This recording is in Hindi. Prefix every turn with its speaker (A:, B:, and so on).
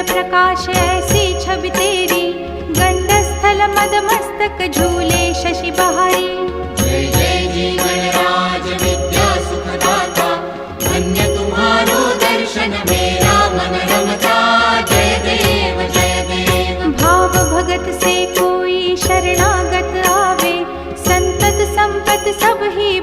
A: प्रकाश ऐसी छवि तेरी, गंडस्थल मद मस्तक झूले शशि बहारी।
B: जय जय जीवन राज विद्या सुखदाता, धन्य तुम्हारो दर्शन मेरा मन रमता। जय देव जय देव।
A: भाव भगत से कोई शरणागत आवे, संतत संपत सब ही